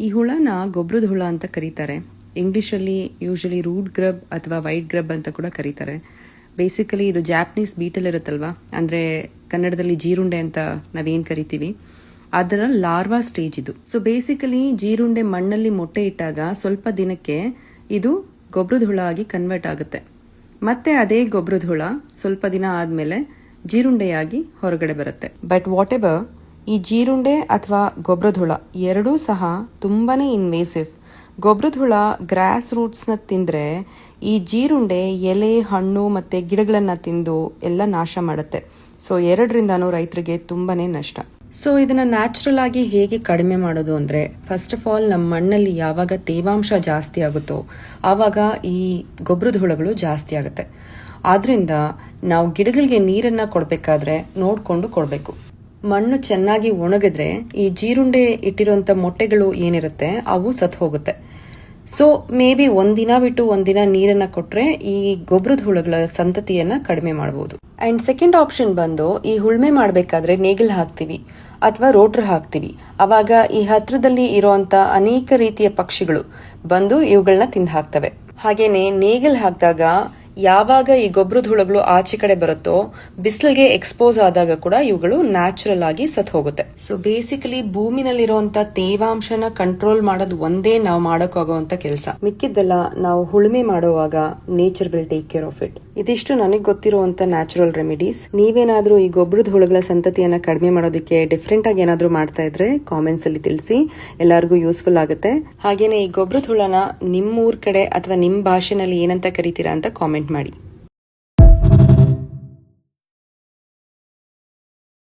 ಈ ಹುಳನ ಗೊಬ್ಬರದ ಹುಳ ಅಂತ ಕರೀತಾರೆ. ಇಂಗ್ಲೀಷಲ್ಲಿ ಯೂಶಲಿ ರೂಟ್ ಗ್ರಬ್ ಅಥವಾ ವೈಟ್ ಗ್ರಬ್ ಅಂತ ಕೂಡ ಕರೀತಾರೆ. ಬೇಸಿಕಲಿ ಇದು ಜಾಪನೀಸ್ ಬೀಟಲ್ ಇರುತ್ತಲ್ವಾ, ಅಂದರೆ ಕನ್ನಡದಲ್ಲಿ ಜೀರುಂಡೆ ಅಂತ ನಾವೇನು ಕರಿತೀವಿ, ಅದರ ಲಾರ್ವಾ ಸ್ಟೇಜ್ ಇದು. ಸೊ ಬೇಸಿಕಲಿ ಜೀರುಂಡೆ ಮಣ್ಣಲ್ಲಿ ಮೊಟ್ಟೆ ಇಟ್ಟಾಗ ಸ್ವಲ್ಪ ದಿನಕ್ಕೆ ಇದು ಗೊಬ್ಬರದ ಹುಳ ಆಗಿ ಕನ್ವರ್ಟ್ ಆಗುತ್ತೆ. ಮತ್ತೆ ಅದೇ ಗೊಬ್ಬರದ ಹುಳ ಸ್ವಲ್ಪ ದಿನ ಆದಮೇಲೆ ಜೀರುಂಡೆಯಾಗಿ ಹೊರಗಡೆ ಬರುತ್ತೆ. ಬಟ್ ವಾಟ್ ಎವರ್, ಈ ಜೀರುಂಡೆ ಅಥವಾ ಗೊಬ್ಬರದ ಹುಳ ಎರಡೂ ಸಹ ತುಂಬಾನೇ ಇನ್ವೇಸಿವ್. ಗೊಬ್ಬರದ ಹುಳ ಗ್ರಾಸ್ ರೂಟ್ಸ್ನ ತಿಂದರೆ ಈ ಜೀರುಂಡೆ ಎಲೆ, ಹಣ್ಣು ಮತ್ತು ಗಿಡಗಳನ್ನು ತಿಂದು ಎಲ್ಲ ನಾಶ ಮಾಡುತ್ತೆ. ಸೊ ಎರಡರಿಂದನೂ ರೈತರಿಗೆ ತುಂಬಾನೇ ನಷ್ಟ. ಸೊ ಇದನ್ನ ನ್ಯಾಚುರಲ್ ಆಗಿ ಹೇಗೆ ಕಡಿಮೆ ಮಾಡೋದು ಅಂದರೆ, ಫಸ್ಟ್ ಆಫ್ ಆಲ್ ನಮ್ಮ ಮಣ್ಣಲ್ಲಿ ಯಾವಾಗ ತೇವಾಂಶ ಜಾಸ್ತಿ ಆಗುತ್ತೋ ಆವಾಗ ಈ ಗೊಬ್ಬರದ ಹುಳಗಳು ಜಾಸ್ತಿ ಆಗುತ್ತೆ. ಆದ್ರಿಂದ ನಾವು ಗಿಡಗಳಿಗೆ ನೀರನ್ನು ಕೊಡಬೇಕಾದ್ರೆ ನೋಡಿಕೊಂಡು ಕೊಡಬೇಕು. ಮಣ್ಣು ಚೆನ್ನಾಗಿ ಒಣಗಿದ್ರೆ ಈ ಜೀರುಂಡೆ ಇಟ್ಟಿರುವಂಥ ಮೊಟ್ಟೆಗಳು ಏನಿರುತ್ತೆ ಅವು ಸತ್ತು ಹೋಗುತ್ತೆ. ಸೊ ಮೇ ಬಿ ಒಂದಿನ ಬಿಟ್ಟು ಒಂದಿನ ನೀರನ್ನು ಕೊಟ್ಟರೆ ಈ ಗೊಬ್ಬರದ ಹುಳಗಳ ಸಂತತಿಯನ್ನು ಕಡಿಮೆ ಮಾಡ್ಬೋದು. ಆ್ಯಂಡ್ ಸೆಕೆಂಡ್ ಆಪ್ಷನ್ ಬಂದು, ಈ ಉಳುಮೆ ಮಾಡಬೇಕಾದ್ರೆ ನೇಗಿಲ್ ಹಾಕ್ತೀವಿ ಅಥವಾ ರೋಟ್ರ್ ಹಾಕ್ತೀವಿ. ಅವಾಗ ಈ ಹತ್ರದಲ್ಲಿ ಇರುವಂಥ ಅನೇಕ ರೀತಿಯ ಪಕ್ಷಿಗಳು ಬಂದು ಇವುಗಳನ್ನ ತಿಂದು ಹಾಕ್ತವೆ. ಹಾಗೇನೆ ನೇಗಿಲ್ ಹಾಕಿದಾಗ ಯಾವಾಗ ಈ ಗೊಬ್ಬರದ ಹುಳಗಳು ಆಚೆ ಕಡೆ ಬರುತ್ತೋ ಬಿಸಿಲಿಗೆ ಎಕ್ಸ್ಪೋಸ್ ಆದಾಗ ಕೂಡ ಇವುಗಳು ನ್ಯಾಚುರಲ್ ಆಗಿ ಸತ್ತು ಹೋಗುತ್ತೆ. ಸೊ ಬೇಸಿಕಲಿ ಭೂಮಿನಲ್ಲಿರುವಂತ ತೇವಾಂಶನ ಕಂಟ್ರೋಲ್ ಮಾಡೋದು ಒಂದೇ ನಾವು ಮಾಡೋಕ್ಕಾಗುವಂತ ಕೆಲಸ. ಮಿಕ್ಕಿದ್ದೆಲ್ಲ ನಾವು ಉಳುಮೆ ಮಾಡುವಾಗ nature will take care of it. ಇದಿಷ್ಟು ನನಗೆ ಗೊತ್ತಿರುವಂತ ನ್ಯಾಚುರಲ್ ರೆಮಿಡೀಸ್. ನೀವೇನಾದ್ರೂ ಈ ಗೊಬ್ಬರದ ಹುಳಗಳ ಸಂತತಿಯನ್ನ ಕಡಿಮೆ ಮಾಡೋದಕ್ಕೆ ಡಿಫ್ರೆಂಟ್ ಆಗಿ ಏನಾದ್ರೂ ಮಾಡ್ತಾ ಇದ್ರೆ ಕಾಮೆಂಟ್ಸ್ ಅಲ್ಲಿ ತಿಳಿಸಿ, ಎಲ್ಲರಿಗೂ ಯೂಸ್ಫುಲ್ ಆಗುತ್ತೆ. ಹಾಗೇನೆ ಈ ಗೊಬ್ಬರದ ಹುಳನ ನಿಮ್ಮೂರ್ ಕಡೆ ಅಥವಾ ನಿಮ್ಮ ಭಾಷೆನಲ್ಲಿ ಏನಂತ ಕರಿತೀರಾ ಅಂತ ಕಾಮೆಂಟ್ ಮಾಡಿ.